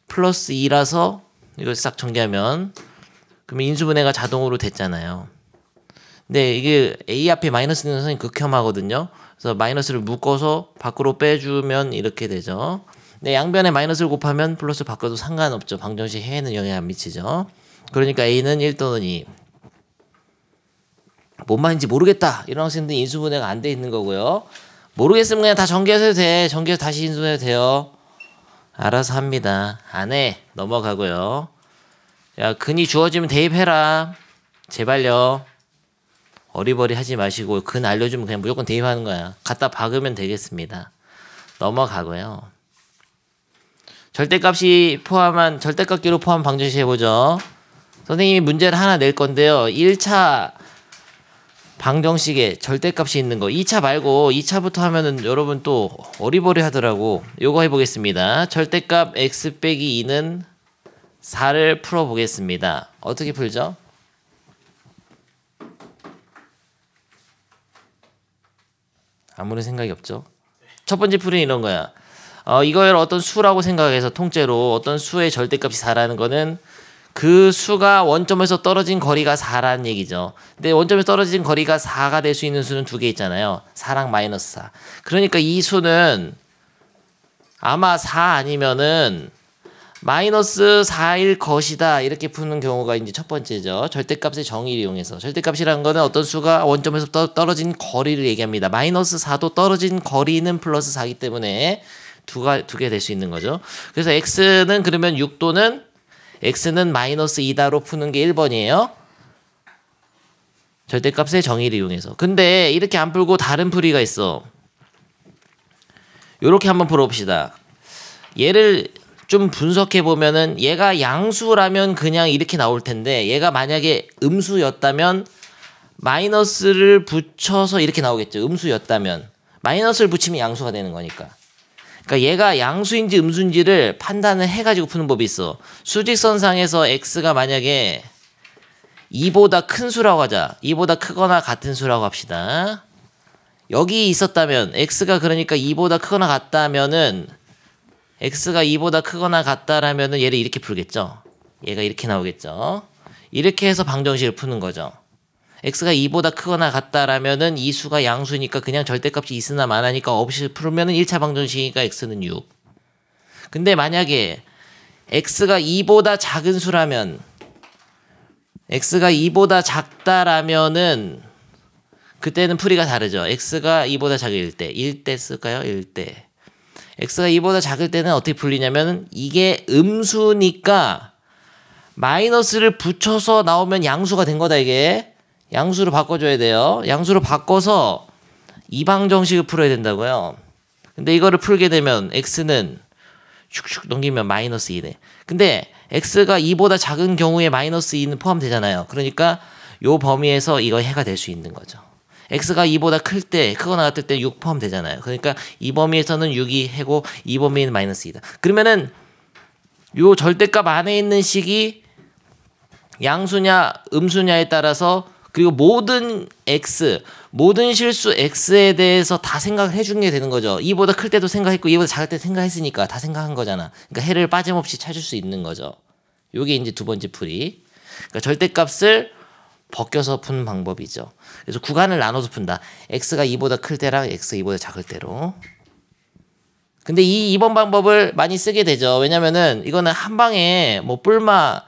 플러스 2라서 이걸 싹 전개하면 그러면 인수분해가 자동으로 됐잖아요. 근데 이게 A 앞에 마이너스는 선생님 극혐하거든요. 그래서 마이너스를 묶어서 밖으로 빼주면 이렇게 되죠. 네, 양변에 마이너스를 곱하면 플러스 바꿔도 상관없죠. 방정식 해에는 영향 안 미치죠. 그러니까 A는 1 또는 2. 뭔 말인지 모르겠다. 이런 학생들은 인수분해가 안 돼 있는 거고요. 모르겠으면 그냥 다 전개해서 해도 돼. 전개해서 다시 인수분해도 돼요. 알아서 합니다. 안 해. 넘어가고요. 야, 근이 주어지면 대입해라. 제발요. 어리버리 하지 마시고 근 알려주면 그냥 무조건 대입하는 거야. 갖다 박으면 되겠습니다. 넘어가고요. 절대값기로 포함 방정식 해보죠. 선생님이 문제를 하나 낼 건데요. 1차 방정식에 절대값이 있는 거 2차 말고 2차부터 하면은 여러분 또 어리버리 하더라고. 요거 해보겠습니다. 절대값 x 빼기 2는 4를 풀어보겠습니다. 어떻게 풀죠? 아무런 생각이 없죠. 첫 번째 풀이는 이런 거야. 이걸 어떤 수라고 생각해서 통째로 어떤 수의 절대값이 4라는 거는 그 수가 원점에서 떨어진 거리가 4라는 얘기죠. 근데 원점에서 떨어진 거리가 4가 될 수 있는 수는 2개 있잖아요. 4랑 마이너스 4. 그러니까 이 수는 아마 4 아니면은 마이너스 4일 것이다. 이렇게 푸는 경우가 이제 첫 번째죠. 절대값의 정의를 이용해서. 절대값이라는 거는 어떤 수가 원점에서 떨어진 거리를 얘기합니다. 마이너스 4도 떨어진 거리는 플러스 4이기 때문에 두 개 될 수 있는 거죠. 그래서 x는 그러면 6 또는 x는 마이너스 2다로 푸는 게 1번이에요. 절대값의 정의를 이용해서. 근데 이렇게 안 풀고 다른 풀이가 있어. 요렇게 한번 풀어봅시다. 얘를 좀 분석해 보면은 얘가 양수라면 그냥 이렇게 나올 텐데 얘가 만약에 음수였다면 마이너스를 붙여서 이렇게 나오겠죠. 음수였다면 마이너스를 붙이면 양수가 되는 거니까. 그러니까 얘가 양수인지 음수인지를 판단을 해가지고 푸는 법이 있어. 수직선상에서 x가 만약에 2보다 큰 수라고 하자. 2보다 크거나 같은 수라고 합시다. 여기 있었다면 x가 그러니까 2보다 크거나 같다면은 x가 2보다 크거나 같다라면은 얘를 이렇게 풀겠죠. 얘가 이렇게 나오겠죠. 이렇게 해서 방정식을 푸는 거죠. x가 2보다 크거나 같다라면은 이 수가 양수니까 그냥 절대값이 있으나 마나니까 없이 풀면은 1차 방정식이니까 x는 6. 근데 만약에 x가 2보다 작은 수라면 x가 2보다 작다라면은 그때는 풀이가 다르죠. x가 2보다 작을 때 1대 쓸까요? 1대. x가 2보다 작을 때는 어떻게 풀리냐면 이게 음수니까 마이너스를 붙여서 나오면 양수가 된 거다 이게. 양수로 바꿔줘야 돼요. 양수로 바꿔서 이방정식을 풀어야 된다고요. 근데 이거를 풀게 되면 x는 슉슉 넘기면 마이너스 2네. 근데 x가 2보다 작은 경우에 마이너스 2는 포함되잖아요. 그러니까 요 범위에서 이거 해가 될 수 있는 거죠. x가 2보다 클 때, 크거나 같을 때 6 포함되잖아요. 그러니까 이 범위에서는 6이 해고 이 범위는 마이너스 2다. 그러면은 요 절대값 안에 있는 식이 양수냐 음수냐에 따라서 그리고 모든 x, 모든 실수 x에 대해서 다 생각을 해주는 게 되는 거죠. 2보다 클 때도 생각했고 2보다 작을 때도 생각했으니까 다 생각한 거잖아. 그러니까 해를 빠짐없이 찾을 수 있는 거죠. 요게 이제 두 번째 풀이. 그러니까 절대값을 벗겨서 푸는 방법이죠. 그래서 구간을 나눠서 푼다. x가 2보다 클 때랑 x가 2보다 작을 때로. 근데 이 2번 방법을 많이 쓰게 되죠. 왜냐면은 이거는 한 방에 뭐 뿔마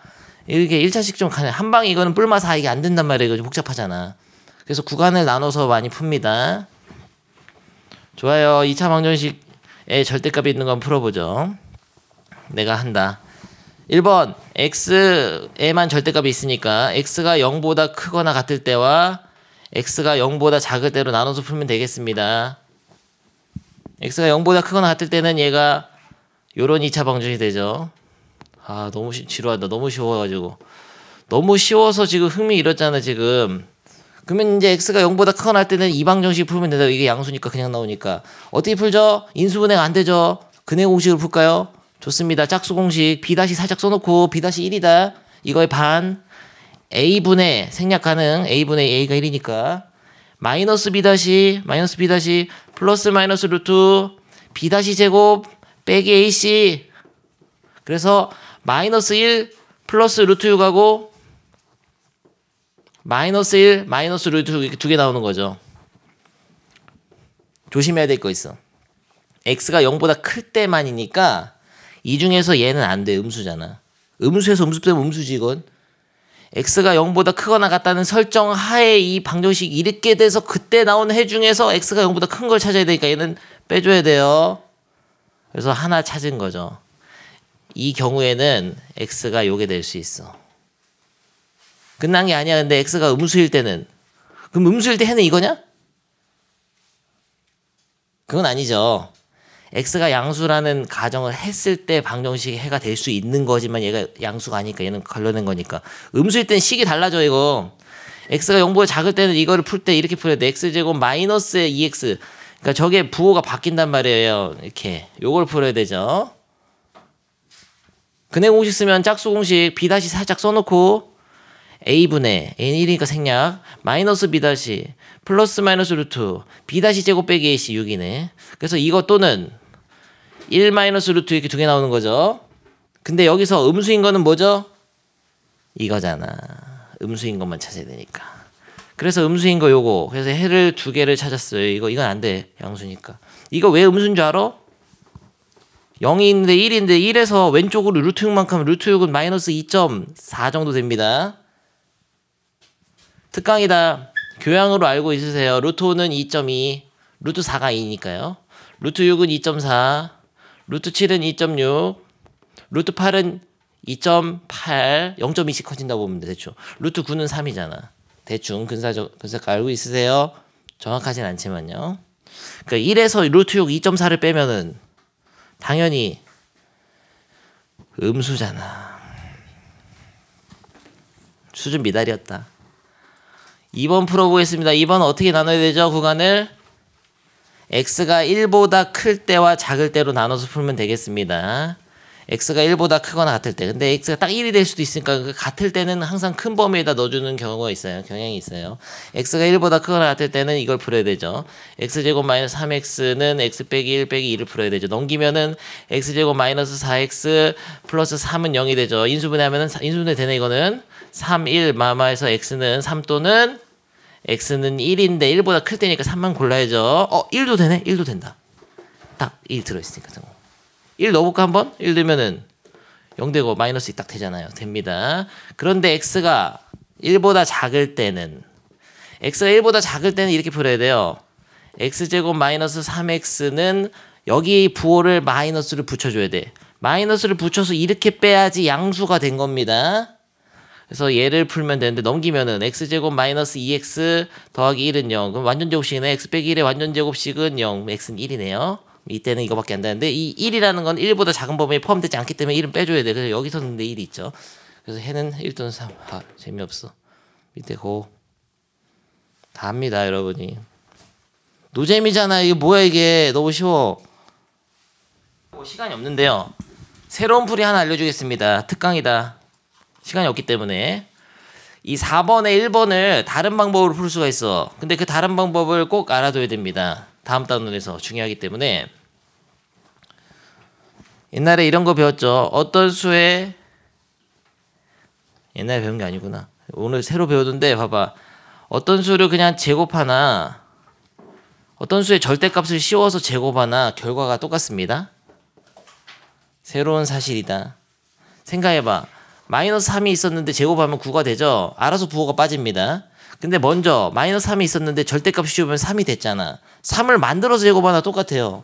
이렇게 1차식 좀 가네. 한 방에 이거는 뿔마 4 이게 안 된단 말이에요. 이거 좀 복잡하잖아. 그래서 구간을 나눠서 많이 풉니다. 좋아요. 2차 방정식에 절대값이 있는 건 풀어보죠. 내가 한다. 1번 x에만 절대값이 있으니까 x가 0보다 크거나 같을 때와 x가 0보다 작을 때로 나눠서 풀면 되겠습니다. x가 0보다 크거나 같을 때는 얘가 요런 2차 방정식이 되죠. 아 너무 지루하다. 너무 쉬워가지고. 너무 쉬워서 지금 흥미 잃었잖아 지금. 그러면 이제 x가 0보다 크거나 할 때는 이 방정식 풀면 된다. 이게 양수니까 그냥 나오니까. 어떻게 풀죠? 인수분해 안 되죠? 근해 공식으로 풀까요? 좋습니다. 짝수 공식 b' 살짝 써놓고 b'1이다. 이거의 반 a분의 생략 가능. a분의 a가 1이니까 마이너스 b' 플러스 마이너스 루트 b' 제곱 빼기 ac. 그래서 마이너스 1 플러스 루트 6하고 마이너스 1 마이너스 루트 6 이렇게 두 개 나오는 거죠. 조심해야 될 거 있어. x가 0보다 클 때만이니까 이 중에서 얘는 안 돼. 음수잖아. 음수에서 음수 빼면 음수지 이건. x가 0보다 크거나 같다는 설정 하에 이 방정식이 이렇게 돼서 그때 나오는 해 중에서 x가 0보다 큰 걸 찾아야 되니까 얘는 빼줘야 돼요. 그래서 하나 찾은 거죠. 이 경우에는 x가 요게 될 수 있어. 끝난 게 아니야. 근데 x가 음수일 때는. 그럼 음수일 때 해는 이거냐? 그건 아니죠. x가 양수라는 가정을 했을 때 방정식이 해가 될 수 있는 거지만 얘가 양수가 아니니까 얘는 걸러낸 거니까. 음수일 땐 식이 달라져 이거. x가 0보다 작을 때는 이거를 풀 때 이렇게 풀어야 돼. x제곱 마이너스 2x. 그러니까 저게 부호가 바뀐단 말이에요. 이렇게. 요걸 풀어야 되죠. 근해 공식 쓰면 짝수 공식 b' 살짝 써놓고 a분의 a는 1이니까 생략 마이너스 b' 플러스 마이너스 루트 b' 제곱 빼기 ac 6이네. 그래서 이거 또는 1 마이너스 루트 이렇게 두 개 나오는 거죠. 근데 여기서 음수인 거는 뭐죠? 이거잖아. 음수인 것만 찾아야 되니까. 그래서 음수인 거 요거. 그래서 해를 두 개를 찾았어요. 이건 안 돼. 양수니까. 이거 왜 음수인 줄 알아? 0이 있는데 1인데 1에서 왼쪽으로 루트 6만큼 루트 6은 마이너스 2.4 정도 됩니다. 특강이다. 교양으로 알고 있으세요. 루트 5는 2.2, 루트 4가 2니까요. 루트 6은 2.4, 루트 7은 2.6, 루트 8은 2.8, 0.2씩 커진다고 보면 돼, 대충. 루트 9는 3이잖아. 대충 근사가 알고 있으세요. 정확하진 않지만요. 그러니까 1에서 루트 6 2.4를 빼면은 당연히 음수잖아. 수준 미달이었다. 2번 풀어보겠습니다. 2번 어떻게 나눠야 되죠? 구간을 x가 1보다 클 때와 작을 때로 나눠서 풀면 되겠습니다. x가 1보다 크거나 같을 때. 근데 x가 딱 1이 될 수도 있으니까 그 같을 때는 항상 큰 범위에다 넣어주는 경우가 있어요. 경향이 있어요. x가 1보다 크거나 같을 때는 이걸 풀어야 되죠. x제곱 마이너스 3x는 x 빼기 1 빼기 2를 풀어야 되죠. 넘기면은 x제곱 마이너스 4x 플러스 3은 0이 되죠. 인수분해하면은 인수분해 되네 이거는. 3, 1 마마에서 x는 3 또는 x는 1인데 1보다 클 때니까 3만 골라야죠. 1도 되네? 1도 된다. 딱 1 들어있으니까. 1 넣어볼까 한번? 1 넣으면은 0 되고 마이너스 2 딱 되잖아요. 됩니다. 그런데 x가 1보다 작을 때는 이렇게 풀어야 돼요. x제곱 마이너스 3x는 여기 부호를 마이너스를 붙여줘야 돼. 마이너스를 붙여서 이렇게 빼야지 양수가 된 겁니다. 그래서 얘를 풀면 되는데 넘기면은 x제곱 마이너스 2x 더하기 1은 0. 그럼 완전제곱식이네. x 빼기 1의 완전제곱식은 0. x는 1이네요. 이때는 이거밖에 안 되는데 이 1이라는 건 1보다 작은 범위에 포함되지 않기 때문에 1은 빼줘야 돼. 그래서 여기서 근데 1이 있죠. 그래서 해는 1 또는 3. 아, 재미없어. 밑에 고. 다 합니다, 여러분이. 노잼이잖아. 이게 뭐야 이게. 너무 쉬워. 시간이 없는데요. 새로운 풀이 하나 알려주겠습니다. 특강이다. 시간이 없기 때문에. 이 4번에 1번을 다른 방법으로 풀 수가 있어. 근데 그 다른 방법을 꼭 알아둬야 됩니다. 다음 단원에서 중요하기 때문에. 옛날에 이런 거 배웠죠. 어떤 수의 옛날에 배운 게 아니구나. 오늘 새로 배우던데 봐봐. 어떤 수를 그냥 제곱하나 어떤 수의 절대값을 씌워서 제곱하나 결과가 똑같습니다. 새로운 사실이다. 생각해봐. 마이너스 3이 있었는데 제곱하면 9가 되죠. 알아서 부호가 빠집니다. 근데 먼저 마이너스 3이 있었는데 절대값 씌우면 3이 됐잖아. 3을 만들어서 제곱하나 똑같아요.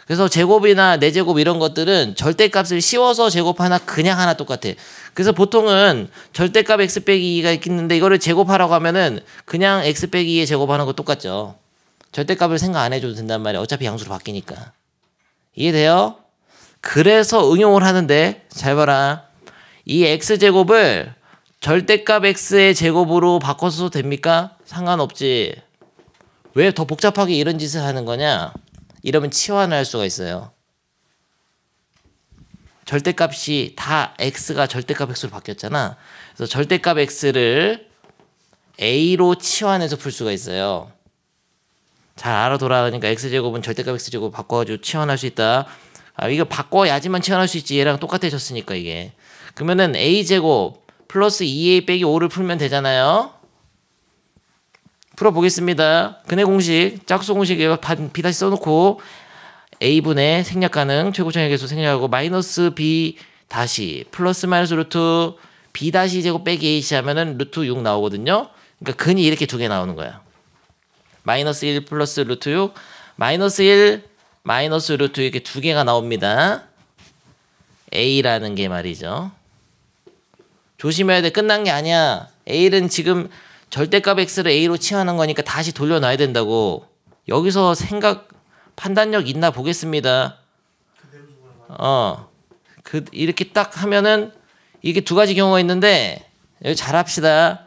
그래서 제곱이나 내제곱 이런 것들은 절대값을 씌워서 제곱하나 그냥 하나 똑같아. 그래서 보통은 절대값 x 빼기 2가 있는데 이거를 제곱하라고 하면은 그냥 x 빼기 2에 제곱하는 거 똑같죠. 절대값을 생각 안 해줘도 된단 말이야. 어차피 양수로 바뀌니까. 이해돼요? 그래서 응용을 하는데 잘 봐라. 이 x제곱을 절대값 x의 제곱으로 바꿔서 됩니까? 상관없지. 왜 더 복잡하게 이런 짓을 하는 거냐? 이러면 치환을 할 수가 있어요. 절대값이 다 x가 절대값 x로 바뀌었잖아. 그래서 절대값 x를 a로 치환해서 풀 수가 있어요. 잘 알아둬라니까 x제곱은 절대값 x제곱 바꿔가지고 치환할 수 있다. 아, 이거 바꿔야지만 치환할 수 있지. 얘랑 똑같아졌으니까 이게. 그러면은 a제곱 플러스 2a 빼기 5를 풀면 되잖아요. 풀어보겠습니다. 근해 공식, 짝수 공식 b 다시 써놓고 a분의 생략 가능 최고차의 개수 생략하고 마이너스 b 다시 플러스 마이너스 루트 b 다시 제곱 빼기 ac 하면은 루트 6 나오거든요. 그러니까 근이 이렇게 두 개 나오는 거야. 마이너스 1 플러스 루트 6 마이너스 1 마이너스 루트 이렇게 두 개가 나옵니다. a라는 게 말이죠. 조심해야 돼. 끝난 게 아니야. a는 지금 절대값 x를 a로 치환한 거니까 다시 돌려놔야 된다고. 여기서 생각 판단력 있나 보겠습니다. 이렇게 딱 하면은 이게 두 가지 경우가 있는데 여기 잘 합시다.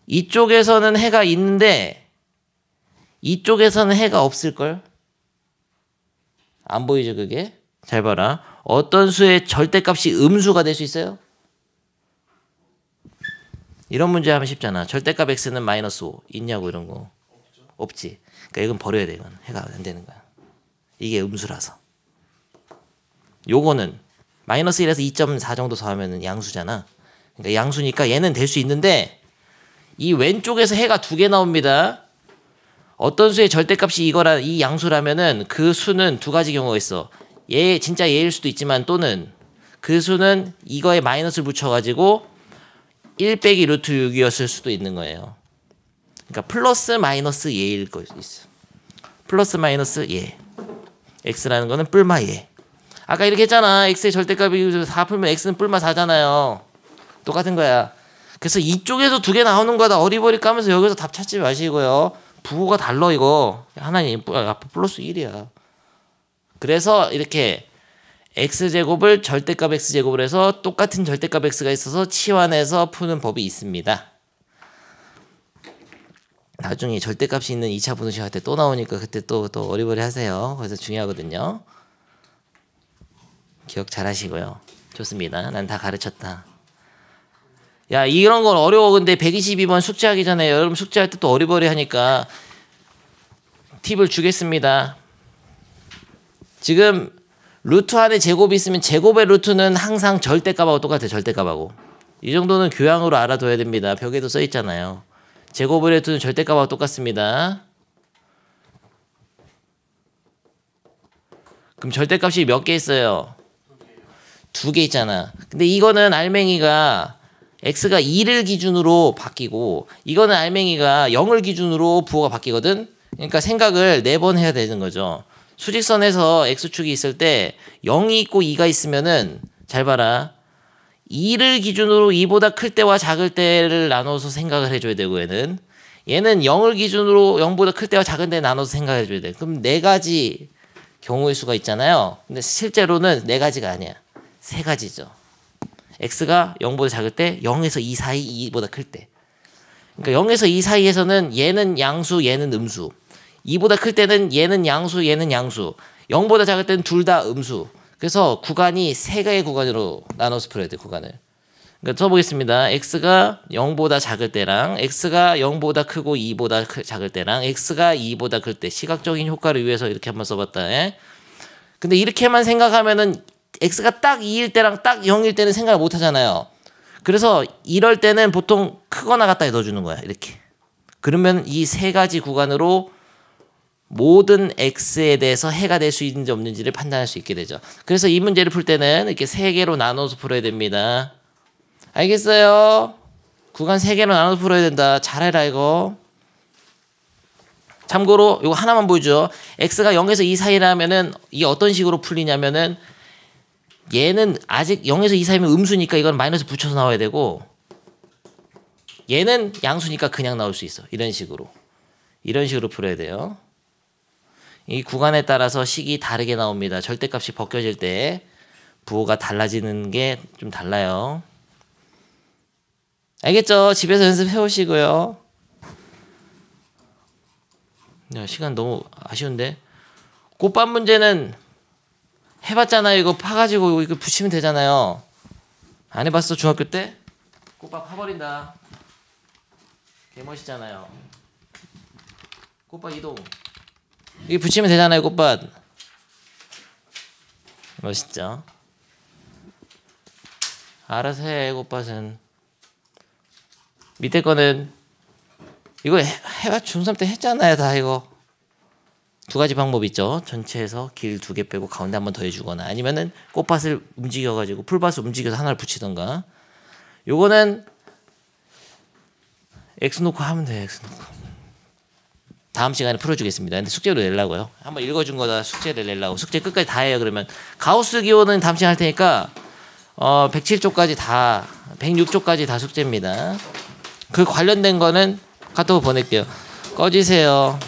이쪽에서는 해가 있는데 이쪽에서는 해가 없을걸? 안 보이죠 그게? 잘 봐라. 어떤 수의 절대값이 음수가 될 수 있어요? 이런 문제 하면 쉽잖아. 절대값 x는 마이너스 5 있냐고 이런 거. 없지. 그러니까 이건 버려야 돼. 이건 해가 안 되는 거야. 이게 음수라서. 요거는 마이너스 1에서 2.4 정도 더하면 양수잖아. 그러니까 양수니까 얘는 될 수 있는데 이 왼쪽에서 해가 두 개 나옵니다. 어떤 수의 절대값이 이거라 이 양수라면은 그 수는 두 가지 경우가 있어. 얘 진짜 얘일 수도 있지만 또는 그 수는 이거에 마이너스를 붙여가지고 1 빼기 루트 6이었을 수도 있는 거예요. 그러니까 플러스 마이너스 예일 거 있어. 플러스 마이너스 예. x라는 거는 뿔마 예. 아까 이렇게 했잖아. x의 절대값이 4 풀면 x는 뿔마 4잖아요. 똑같은 거야. 그래서 이쪽에서 두 개 나오는 거다. 어리버리 까면서 여기서 답 찾지 마시고요. 부호가 달라 이거. 하나님 앞에 플러스 1이야. 그래서 이렇게 x제곱을 절대값 x제곱을 해서 똑같은 절대값 x가 있어서 치환해서 푸는 법이 있습니다. 나중에 절대값이 있는 2차 분수식 할 때 또 나오니까 그때 또 어리버리 하세요. 그래서 중요하거든요. 기억 잘 하시고요. 좋습니다. 난 다 가르쳤다. 야 이런 건 어려워. 근데 122번 숙제하기 전에 여러분 숙제할 때 또 어리버리 하니까 팁을 주겠습니다. 지금 루트 안에 제곱이 있으면 제곱의 루트는 항상 절대값하고 똑같아요. 절대값하고. 이 정도는 교양으로 알아둬야 됩니다. 벽에도 써 있잖아요. 제곱의 루트는 절대값하고 똑같습니다. 그럼 절대값이 몇 개 있어요? 두 개 있잖아. 근데 이거는 알맹이가 x가 2를 기준으로 바뀌고 이거는 알맹이가 0을 기준으로 부호가 바뀌거든. 그러니까 생각을 4번 해야 되는 거죠. 수직선에서 x축이 있을 때 0이 있고 2가 있으면은 잘 봐라. 2를 기준으로 2보다 클 때와 작을 때를 나눠서 생각을 해줘야 되고 얘는 0을 기준으로 0보다 클 때와 작은 때 나눠서 생각해 줘야 돼. 그럼 네 가지 경우의 수가 있잖아요. 근데 실제로는 네 가지가 아니야. 세 가지죠. x가 0보다 작을 때 0에서 2 사이 2보다 클 때. 그러니까 0에서 2 사이에서는 얘는 양수 얘는 음수. 2보다 클 때는 얘는 양수 얘는 양수. 0보다 작을 때는 둘 다 음수. 그래서 구간이 세 개의 구간으로 나눠서 풀어야 돼. 구간을. 그러니까 써보겠습니다. x가 0보다 작을 때랑 x가 0보다 크고 2보다 작을 때랑 x가 2보다 클 때 시각적인 효과를 위해서 이렇게 한번 써봤다. 예? 근데 이렇게만 생각하면은 x가 딱 2일 때랑 딱 0일 때는 생각을 못 하잖아요. 그래서 이럴 때는 보통 크거나 같다 넣어주는 거야. 이렇게. 그러면 이 세 가지 구간으로 모든 x에 대해서 해가 될 수 있는지 없는지를 판단할 수 있게 되죠. 그래서 이 문제를 풀 때는 이렇게 세 개로 나눠서 풀어야 됩니다. 알겠어요? 구간 3개로 나눠서 풀어야 된다. 잘해라 이거. 참고로 이거 하나만 보여줘. x가 0에서 2 사이라면은 이게 어떤 식으로 풀리냐면은 얘는 아직 0에서 2 사이면 음수니까 이건 마이너스 붙여서 나와야 되고 얘는 양수니까 그냥 나올 수 있어. 이런 식으로 풀어야 돼요. 이 구간에 따라서 식이 다르게 나옵니다. 절대값이 벗겨질 때 부호가 달라지는 게 좀 달라요. 알겠죠? 집에서 연습해 오시고요. 야, 시간 너무 아쉬운데. 꽃밥 문제는 해봤잖아요. 이거 파가지고 이거 붙이면 되잖아요. 안 해봤어? 중학교 때? 꽃밥 파버린다. 개멋있잖아요. 꽃밥 이동. 이게 붙이면 되잖아요. 꽃밥. 멋있죠? 알아서 해. 꽃밥은. 밑에 거는 이거 해가 중3 때 했잖아요. 다 이거. 두 가지 방법 있죠. 전체에서 길 2개 빼고 가운데 한 번 더 해주거나 아니면은 꽃밭을 움직여가지고 풀밭을 움직여서 하나를 붙이던가. 요거는 X 놓고 하면 돼. X 놓고. 다음 시간에 풀어주겠습니다. 근데 숙제로 내려고요. 한번 읽어준 거다 숙제를 내려고. 숙제 끝까지 다 해요. 그러면 가우스 기호는 다음 시간에 할 테니까 107쪽까지 다 106쪽까지 다 숙제입니다. 그 관련된 거는 카톡 보낼게요. 꺼지세요.